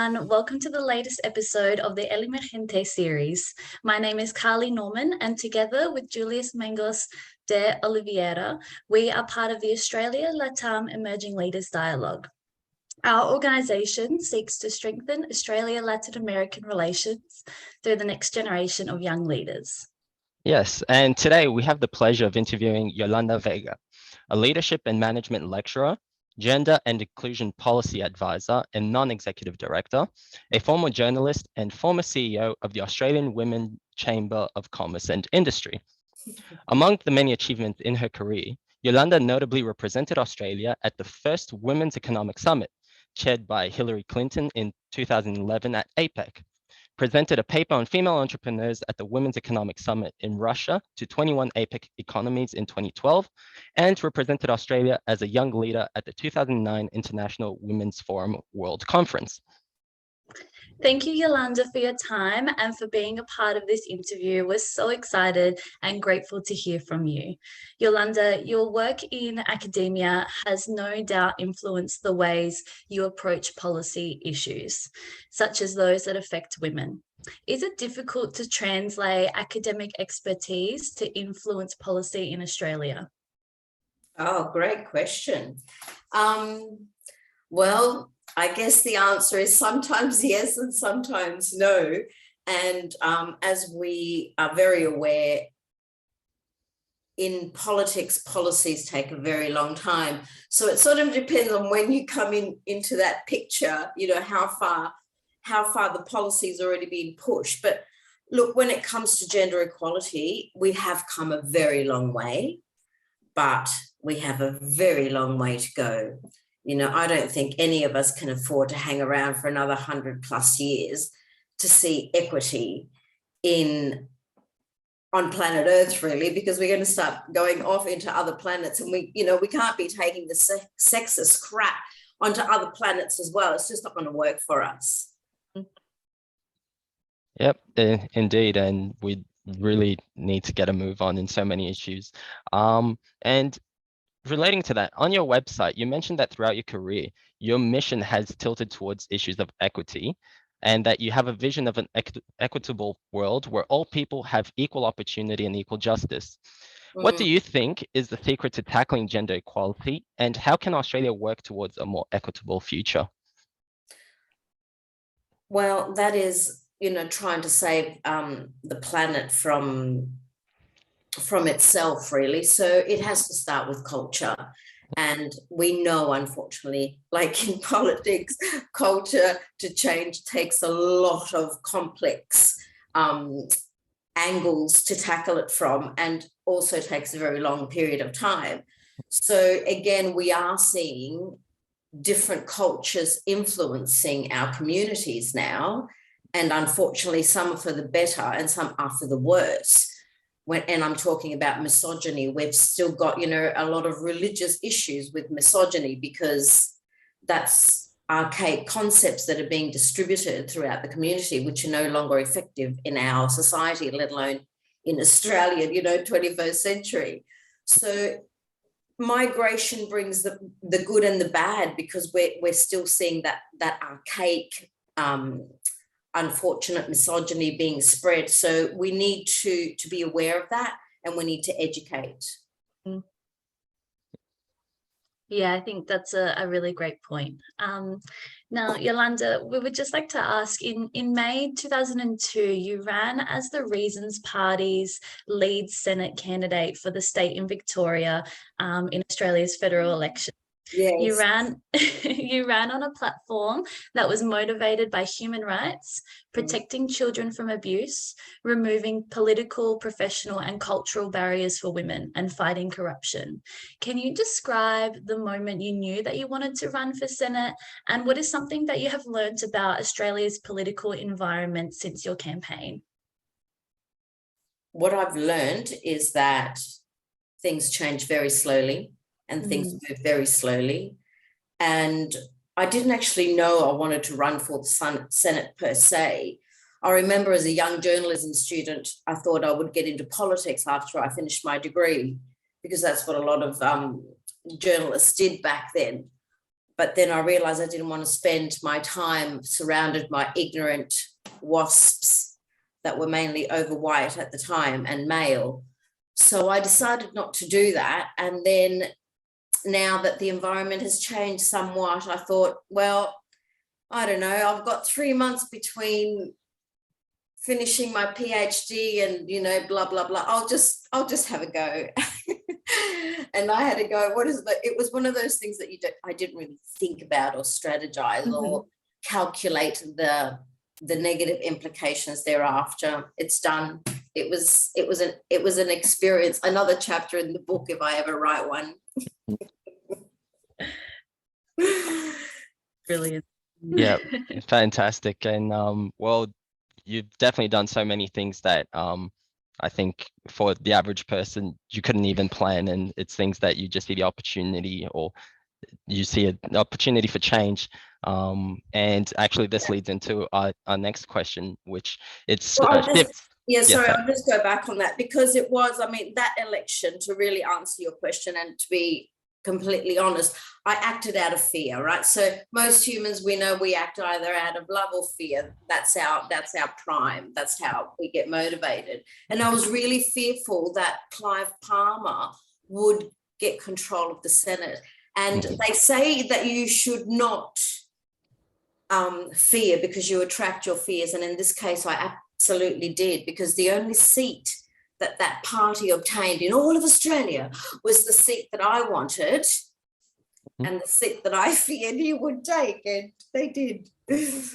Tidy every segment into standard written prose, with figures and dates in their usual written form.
everyone. Welcome to the latest episode of the Emergente series. My name is Carly Norman, and together with Julius Mangos de Oliveira, we are part of the Australia LATAM Emerging Leaders Dialogue. Our organisation seeks to strengthen Australia-Latin American relations through the next generation of young leaders. Yes, and today we have the pleasure of interviewing Yolanda Vega, a leadership and management lecturer, gender and inclusion policy advisor and non-executive director, a former journalist and former CEO of the Australian Women Chamber of Commerce and Industry. Among the many achievements in her career, Yolanda notably represented Australia at the first Women's Economic Summit, chaired by Hillary Clinton in 2011 at APEC, presented a paper on female entrepreneurs at the Women's Economic Summit in Russia to 21 APEC economies in 2012, and represented Australia as a young leader at the 2009 International Women's Forum World Conference. Thank you, Yolanda, for your time and for being a part of this interview. We're so excited and grateful to hear from you. Yolanda, your work in academia has no doubt influenced the ways you approach policy issues, such as those that affect women. Is it difficult to translate academic expertise to influence policy in Australia? Oh, great question. Well, I guess the answer is sometimes yes and sometimes no. And as we are very aware, in politics, policies take a very long time. So it sort of depends on when you come into that picture, you know, how far the policy's already been pushed. But look, when it comes to gender equality, we have come a very long way, but we have a very long way to go. You know, I don't think any of us can afford to hang around for another 100+ years to see equity on planet Earth, really, because we're going to start going off into other planets, and we can't be taking the sexist crap onto other planets as well. It's just not going to work for us. Yep, indeed, and we really need to get a move on in so many issues. And relating to that, on your website, you mentioned that throughout your career, your mission has tilted towards issues of equity, and that you have a vision of an equitable world where all people have equal opportunity and equal justice. What do you think is the secret to tackling gender equality, and how can Australia work towards a more equitable future? Well, that is, trying to save the planet from itself, really. So it has to start with culture. And we know, unfortunately, like in politics, culture to change takes a lot of complex angles to tackle it from, and also takes a very long period of time. So again, we are seeing different cultures influencing our communities now. And unfortunately, some are for the better and some are for the worse. And I'm talking about misogyny. We've still got, a lot of religious issues with misogyny, because that's archaic concepts that are being distributed throughout the community, which are no longer effective in our society, let alone in Australia, 21st century. So migration brings the good and the bad, because we're still seeing that archaic unfortunate misogyny being spread. So we need to be aware of that, and we need to educate. Yeah, I think that's a really great point. Now, Yolanda, we would just like to ask, in May 2002, you ran as the Reasons Party's lead Senate candidate for the state in Victoria in Australia's federal election. Yes. You ran on a platform that was motivated by human rights, protecting children from abuse, removing political, professional and cultural barriers for women, and fighting corruption. Can you describe the moment you knew that you wanted to run for Senate, and what is something that you have learned about Australia's political environment since your campaign? What I've learned is that things change very slowly. And things move very slowly. And I didn't actually know I wanted to run for the Senate per se. I remember as a young journalism student, I thought I would get into politics after I finished my degree, because that's what a lot of journalists did back then. But then I realized I didn't want to spend my time surrounded by ignorant wasps that were mainly overweight at the time and male. So I decided not to do that. And then now that the environment has changed somewhat, I thought, well, I don't know, I've got 3 months between finishing my PhD and, you know, blah, blah, blah. I'll just have a go. And I had to go, it was one of those things that I didn't really think about or strategize or calculate the negative implications thereafter. It's done. It was an experience, another chapter in the book if I ever write one. Brilliant. Yeah, fantastic. And well, you've definitely done so many things that I think for the average person you couldn't even plan, and it's things that you just see the opportunity, or you see an opportunity for change. And actually this leads into our next question, which it's Well, yeah, sorry, I'll just go back on that, because it was, I mean, that election, to really answer your question and to be completely honest, I acted out of fear, right? So most humans, we know we act either out of love or fear. That's our prime. That's how we get motivated. And I was really fearful that Clive Palmer would get control of the Senate. And they say that you should not fear because you attract your fears. And in this case, I absolutely did, because the only seat that party obtained in all of Australia was the seat that I wanted and the seat that I feared he would take, and they did.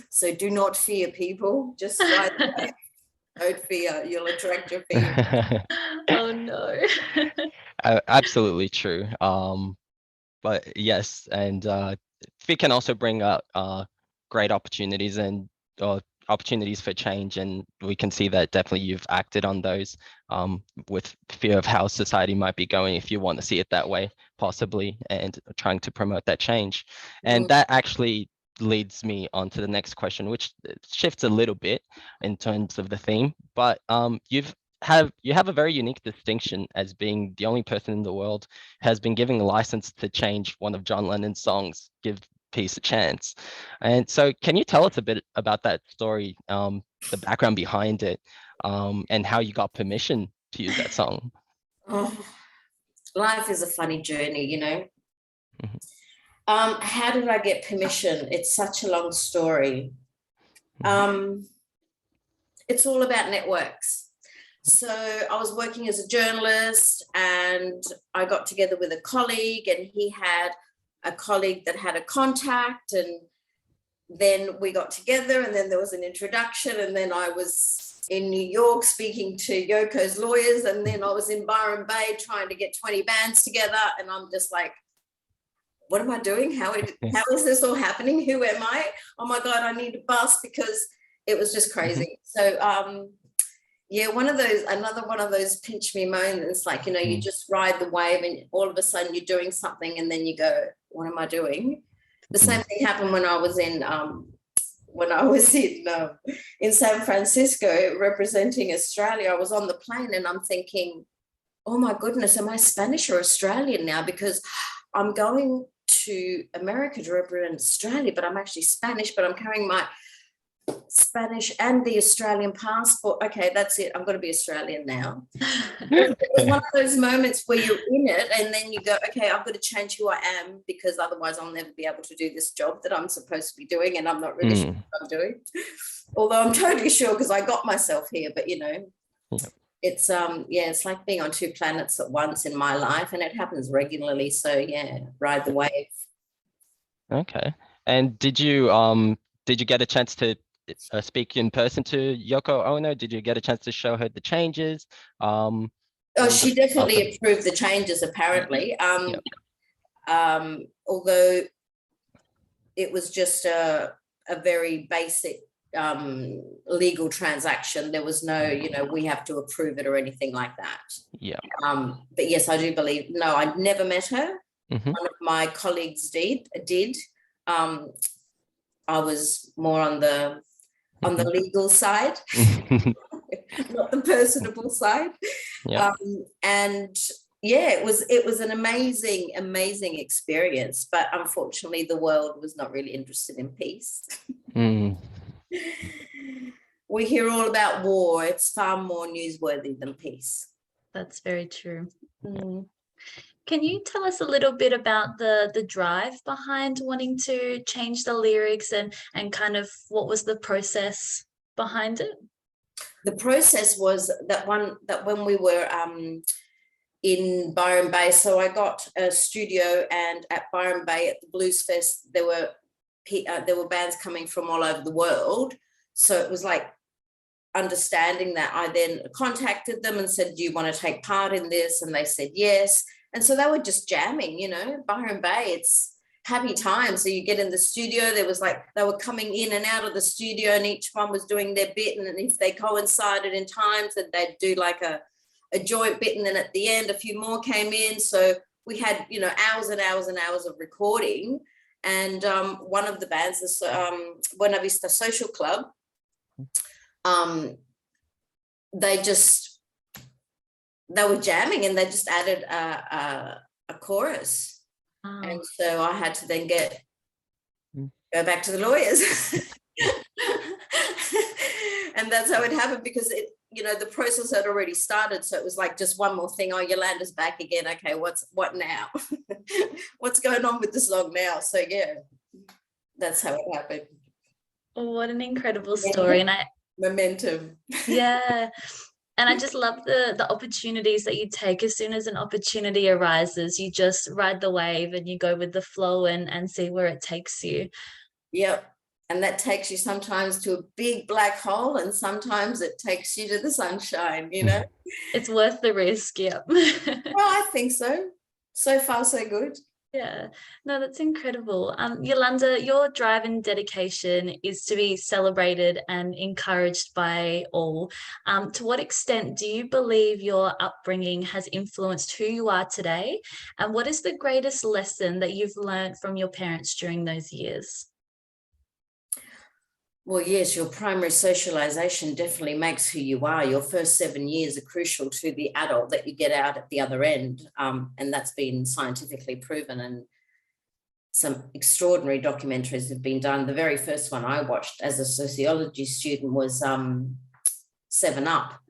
So do not fear, people. Just ride the wave. Don't fear. You'll attract your fear. Oh, no. Absolutely true. But yes, and fear can also bring up great opportunities and opportunities for change, and we can see that definitely you've acted on those with fear of how society might be going, if you want to see it that way, possibly, and trying to promote that change. And that actually leads me on to the next question, which shifts a little bit in terms of the theme, but you have a very unique distinction as being the only person in the world who has been given a license to change one of John Lennon's songs, Give Peace a Chance. And so can you tell us a bit about that story, the background behind it, and how you got permission to use that song? Oh, life is a funny journey, you know. How did I get permission? It's such a long story. It's all about networks. So I was working as a journalist, and I got together with a colleague, and he had a colleague that had a contact, and then we got together, and then there was an introduction, and then I was in New York speaking to Yoko's lawyers, and then I was in Byron Bay trying to get 20 bands together, and I'm just like, what am I doing? How is this all happening? Who am I? Oh my God, I need a bus, because it was just crazy. So yeah, another one of those pinch me moments, like, you know, you just ride the wave and all of a sudden you're doing something and then you go, what am I doing? The same thing happened when I was in San Francisco representing Australia. I was on the plane and I'm thinking, oh my goodness, am I Spanish or Australian now? Because I'm going to America to represent Australia, but I'm actually Spanish, but I'm carrying my Spanish and the Australian passport. Okay, that's it. I'm going to be Australian now. It was one of those moments where you're in it and then you go, okay, I've got to change who I am, because otherwise I'll never be able to do this job that I'm supposed to be doing, and I'm not really sure what I'm doing. Although I'm totally sure, because I got myself here, but you know, it's it's like being on two planets at once in my life, and it happens regularly. So yeah, ride the wave. Okay. And did you get a chance to speak in person to Yoko Ono? Did you get a chance to show her the changes? Oh, she definitely approved the changes, apparently. Although it was just a very basic legal transaction. There was no, you know, we have to approve it or anything like that. Yeah. But yes, I do believe. No, I'd never met her. One of my colleagues did. I was more on the legal side, not the personable side. And yeah, it was an amazing experience, but unfortunately the world was not really interested in peace. We hear all about war. It's far more newsworthy than peace. That's very true. Can you tell us a little bit about the drive behind wanting to change the lyrics and kind of what was the process behind it? The process was that when we were in Byron Bay, so I got a studio, and at Byron Bay at the Blues Fest there were bands coming from all over the world. So it was like understanding that, I then contacted them and said, do you want to take part in this? And they said yes. And so they were just jamming, you know. Byron Bay, it's happy times. So you get in the studio, there was like, they were coming in and out of the studio and each one was doing their bit, and if they coincided in times, then they'd do like a joint bit, and then at the end a few more came in. So we had, you know, hours and hours and hours of recording. And one of the bands, this Buena Vista Social Club, they were jamming and they just added a chorus. Oh. And so I had to then go back to the lawyers. And that's how it happened, because it, you know, the process had already started. So it was like just one more thing. Oh, Yolanda's back again. Okay, what now? What's going on with the song now? So yeah, that's how it happened. Oh, what an incredible story. And momentum. Yeah. And I just love the opportunities that you take. As soon as an opportunity arises, you just ride the wave and you go with the flow and see where it takes you. Yep. And that takes you sometimes to a big black hole, and sometimes it takes you to the sunshine, you know? It's worth the risk, yeah. Well, I think so. So far, so good. Yeah, no, that's incredible. Yolanda, your drive and dedication is to be celebrated and encouraged by all. To what extent do you believe your upbringing has influenced who you are today? And what is the greatest lesson that you've learned from your parents during those years? Well, yes, your primary socialization definitely makes who you are. Your first 7 years are crucial to the adult that you get out at the other end. And that's been scientifically proven, and some extraordinary documentaries have been done. The very first one I watched as a sociology student was 7 Up.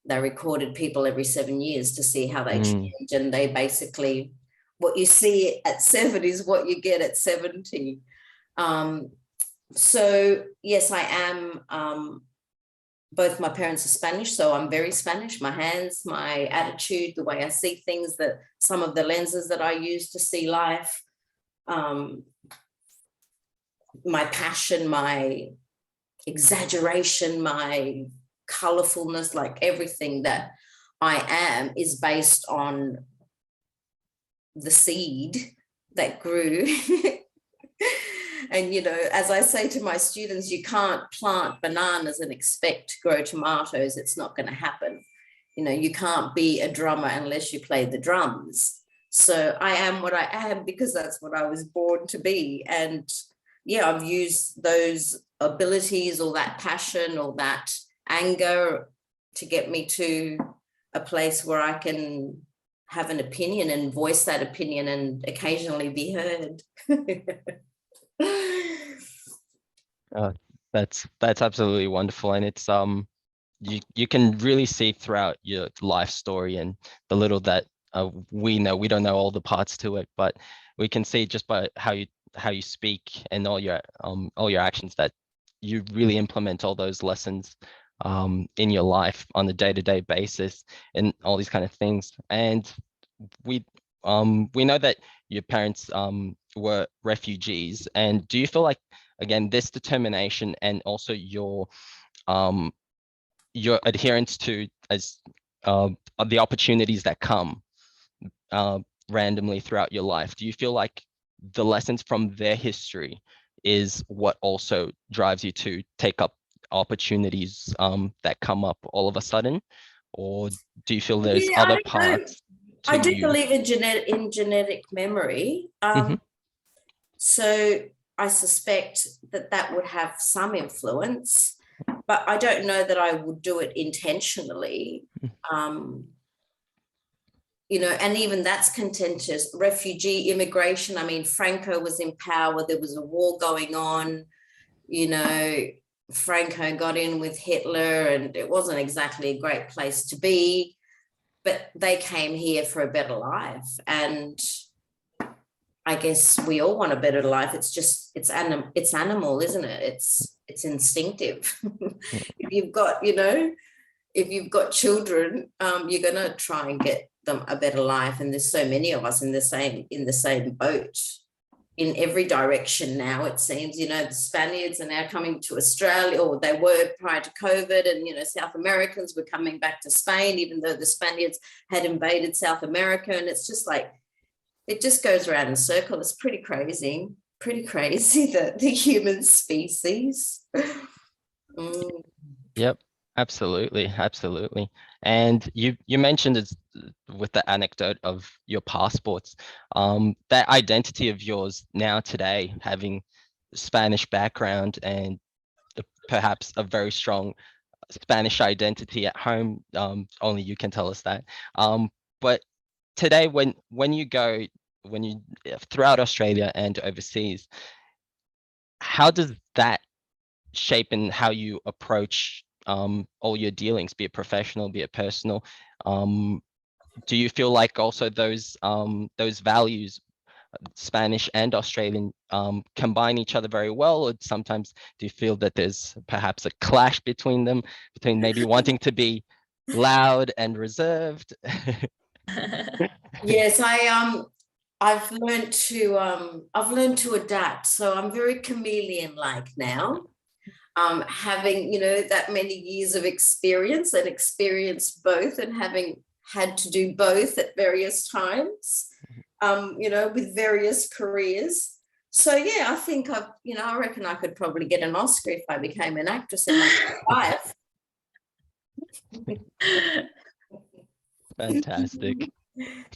They recorded people every 7 years to see how they change. And they basically, what you see at 7 is what you get at 70. So yes, I am, both my parents are Spanish, so I'm very Spanish. My hands, my attitude, the way I see things, that some of the lenses that I use to see life, my passion, my exaggeration, my colorfulness, like everything that I am is based on the seed that grew. And, you know, as I say to my students, you can't plant bananas and expect to grow tomatoes. It's not going to happen. You know, you can't be a drummer unless you play the drums. So I am what I am because that's what I was born to be. And yeah, I've used those abilities or that passion or that anger to get me to a place where I can have an opinion and voice that opinion and occasionally be heard. That's absolutely wonderful, and it's you can really see throughout your life story and the little that we know. We don't know all the parts to it, but we can see just by how you speak and all your actions that you really implement all those lessons in your life on a day-to-day basis and all these kind of things. And we know that your parents were refugees, and do you feel like, again, this determination and also your adherence to the opportunities that come randomly throughout your life, do you feel like the lessons from their history is what also drives you to take up opportunities that come up all of a sudden, or do you feel there's other parts? I do believe in genetic memory. So I suspect that would have some influence, but I don't know that I would do it intentionally. and even that's contentious. Refugee immigration. I mean, Franco was in power. There was a war going on. Franco got in with Hitler, and it wasn't exactly a great place to be. But they came here for a better life, and I guess we all want a better life. It's just it's animal, isn't it? It's instinctive. If you've got children, you're gonna try and get them a better life. And there's so many of us in the same boat in every direction now, it seems. The Spaniards are now coming to Australia, or they were prior to COVID, and South Americans were coming back to Spain, even though the Spaniards had invaded South America. And it's just like, it just goes around in a circle. It's pretty crazy, the human species. Yep, absolutely. And you mentioned it with the anecdote of your passports, that identity of yours now today, having Spanish background and perhaps a very strong Spanish identity at home. Only you can tell us that. But today, when you throughout Australia and overseas, how does that shape in how you approach all your dealings, be it professional, be it personal? Do you feel like also those values, Spanish and Australian, combine each other very well, or sometimes do you feel that there's perhaps a clash between them, between maybe wanting to be loud and reserved? Yes, I've learned to adapt. So I'm very chameleon-like now. Having that many years of experience and experienced both, and having had to do both at various times, with various careers. So yeah, I think I reckon I could probably get an Oscar if I became an actress in my life.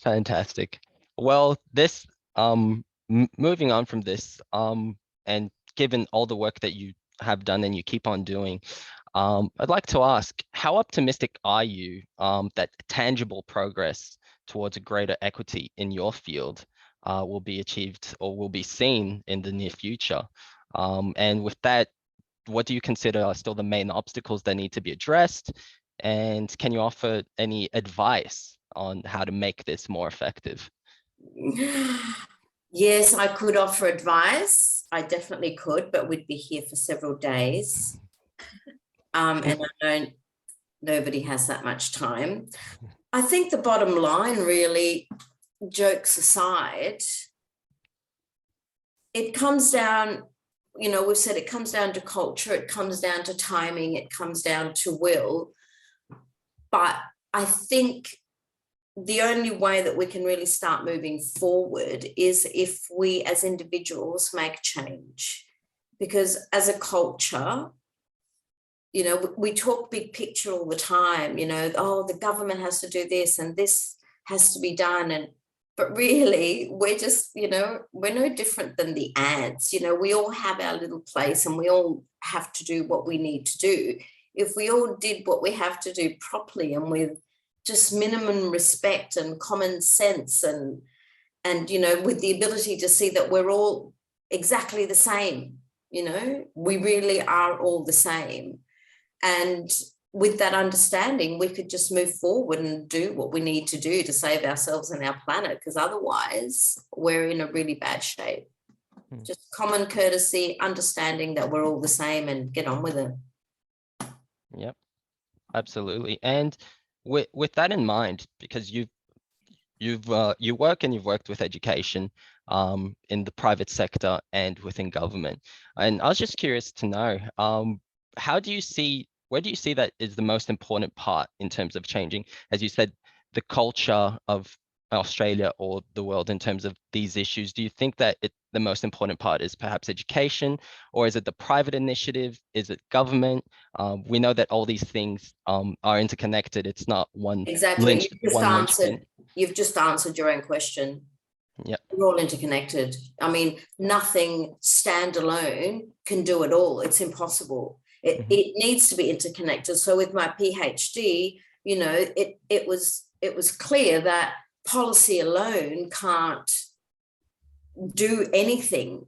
Fantastic. Well, this moving on from this, and given all the work that you have done and you keep on doing, I'd like to ask, how optimistic are you that tangible progress towards a greater equity in your field will be achieved or will be seen in the near future? And with that, what do you consider are still the main obstacles that need to be addressed? And can you offer any advice on how to make this more effective? Yes, I could offer advice. I definitely could, but we'd be here for several days. And I know nobody has that much time. I think the bottom line, really, jokes aside, it comes down, we've said it comes down to culture, it comes down to timing, it comes down to will. But I think the only way that we can really start moving forward is if we as individuals make change. Because as a culture, we talk big picture all the time, the government has to do this and this has to be done. But really, we're just, we're no different than the ants. We all have our little place and we all have to do what we need to do. If we all did what we have to do properly and with just minimum respect and common sense and with the ability to see that we're all exactly the same, we really are all the same. And with that understanding, we could just move forward and do what we need to do to save ourselves and our planet, because otherwise we're in a really bad shape. Just common courtesy, understanding that we're all the same, and get on with it. Yep, absolutely. And with that in mind, because you work and you've worked with education in the private sector and within government, and I was just curious to know, where do you see that is the most important part in terms of changing, as you said, the culture of Australia or the world in terms of these issues? Do you think that the most important part is perhaps education, or is it the private initiative? Is it government? We know that all these things are interconnected. It's not one. Exactly. You've just answered your own question. Yeah, we're all interconnected. I mean, nothing standalone can do it all. It's impossible. It needs to be interconnected. So with my PhD, it was clear that policy alone can't do anything.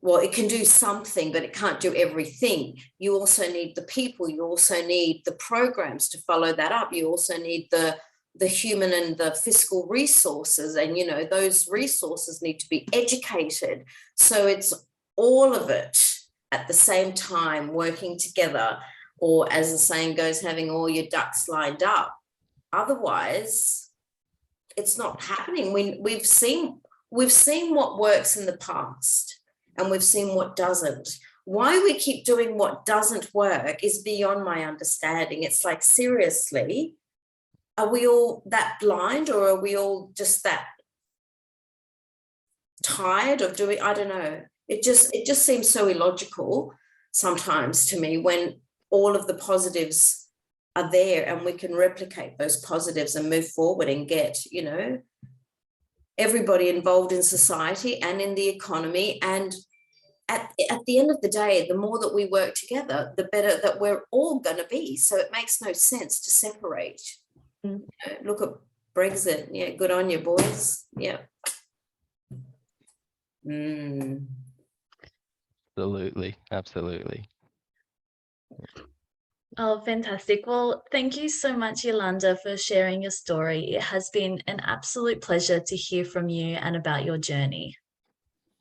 Well, it can do something, but it can't do everything. You also need the people. You also need the programs to follow that up. You also need the human and the fiscal resources. And, you know, those resources need to be educated. So it's all of it at the same time working together, or as the saying goes, having all your ducks lined up. Otherwise, it's not happening. We've seen what works in the past, and we've seen what doesn't. Why we keep doing what doesn't work is beyond my understanding. It's like, seriously, are we all that blind, or are we all just that tired of doing? I don't know. It just seems so illogical sometimes to me, when all of the positives are there and we can replicate those positives and move forward and get, you know, everybody involved in society and in the economy. And at the end of the day, the more that we work together, the better that we're all going to be. So it makes no sense to separate. You know, look at Brexit. Yeah, good on you, boys. Yeah. Absolutely. Oh, fantastic. Well, thank you so much, Yolanda, for sharing your story. It has been an absolute pleasure to hear from you and about your journey.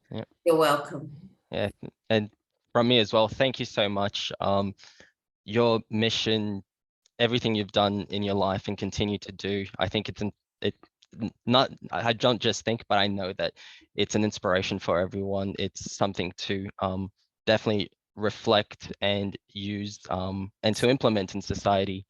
Yeah. You're welcome. Yeah, and from me as well, thank you so much. Your mission, everything you've done in your life and continue to do, I think I don't just think, but I know that it's an inspiration for everyone. It's something to definitely reflect and use and to implement in society.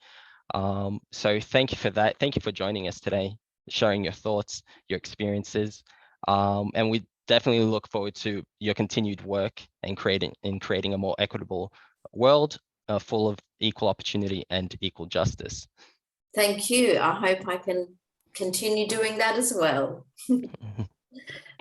So thank you for that. Thank you for joining us today, sharing your thoughts, your experiences, and we definitely look forward to your continued work and creating a more equitable world full of equal opportunity and equal justice. Thank you. I hope I can continue doing that as well.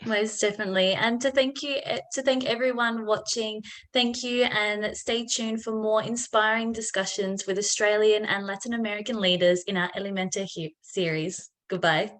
Most definitely. And to thank everyone watching, thank you, and stay tuned for more inspiring discussions with Australian and Latin American leaders in our Emergente series. Goodbye.